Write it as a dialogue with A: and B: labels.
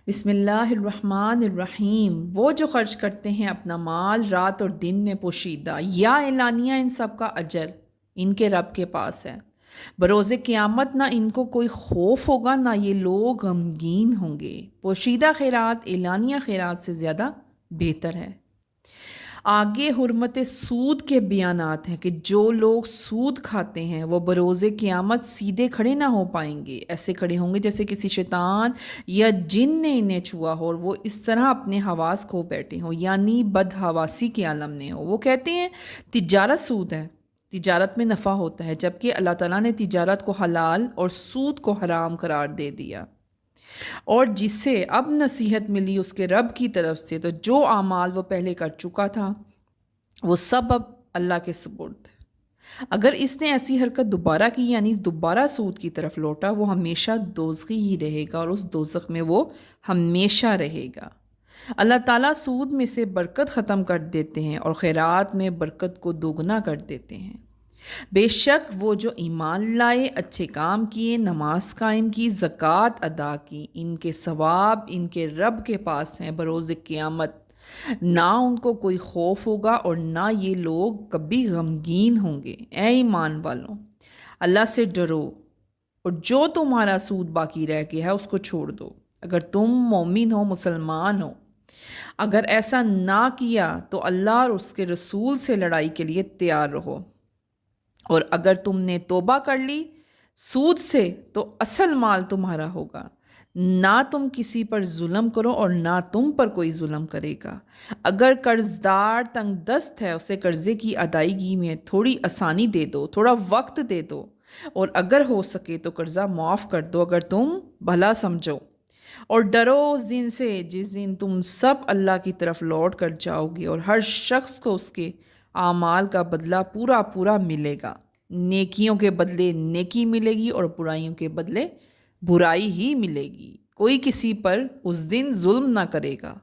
A: بسم اللہ الرحمن الرحیم۔ وہ جو خرچ کرتے ہیں اپنا مال رات اور دن میں پوشیدہ یا اعلانیہ، ان سب کا اجر ان کے رب کے پاس ہے۔ بروز قیامت نہ ان کو کوئی خوف ہوگا، نہ یہ لوگ غمگین ہوں گے۔ پوشیدہ خیرات اعلانیہ خیرات سے زیادہ بہتر ہے۔ آگے حرمت سود کے بیانات ہیں کہ جو لوگ سود کھاتے ہیں وہ بروز قیامت سیدھے کھڑے نہ ہو پائیں گے، ایسے کھڑے ہوں گے جیسے کسی شیطان یا جن نے انہیں چھوا ہو اور وہ اس طرح اپنے حواس کھو بیٹھے ہوں، یعنی بدحواسی کے عالم میں ہو۔ وہ کہتے ہیں تجارت سود ہے، تجارت میں نفع ہوتا ہے، جبکہ اللہ تعالیٰ نے تجارت کو حلال اور سود کو حرام قرار دے دیا۔ اور جسے اب نصیحت ملی اس کے رب کی طرف سے، تو جو اعمال وہ پہلے کر چکا تھا وہ سب اب اللہ کے سپرد۔ اگر اس نے ایسی حرکت دوبارہ کی، یعنی دوبارہ سود کی طرف لوٹا، وہ ہمیشہ دوزخی ہی رہے گا اور اس دوزخ میں وہ ہمیشہ رہے گا۔ اللہ تعالیٰ سود میں سے برکت ختم کر دیتے ہیں اور خیرات میں برکت کو دوگنا کر دیتے ہیں۔ بے شک وہ جو ایمان لائے، اچھے کام کیے، نماز قائم کی، زکوٰۃ ادا کی، ان کے ثواب ان کے رب کے پاس ہیں بروز قیامت۔ نہ ان کو کوئی خوف ہوگا اور نہ یہ لوگ کبھی غمگین ہوں گے۔ اے ایمان والوں، اللہ سے ڈرو اور جو تمہارا سود باقی رہ گیا ہے اس کو چھوڑ دو، اگر تم مومن ہو، مسلمان ہو۔ اگر ایسا نہ کیا تو اللہ اور اس کے رسول سے لڑائی کے لیے تیار رہو، اور اگر تم نے توبہ کر لی سود سے تو اصل مال تمہارا ہوگا۔ نہ تم کسی پر ظلم کرو اور نہ تم پر کوئی ظلم کرے گا۔ اگر قرض دار تنگ دست ہے، اسے قرضے کی ادائیگی میں تھوڑی آسانی دے دو، تھوڑا وقت دے دو، اور اگر ہو سکے تو قرضہ معاف کر دو اگر تم بھلا سمجھو۔ اور ڈرو اس دن سے جس دن تم سب اللہ کی طرف لوٹ کر جاؤ گے، اور ہر شخص کو اس کے اعمال کا بدلہ پورا پورا ملے گا۔ نیکیوں کے بدلے نیکی ملے گی اور برائیوں کے بدلے برائی ہی ملے گی۔ کوئی کسی پر اس دن ظلم نہ کرے گا۔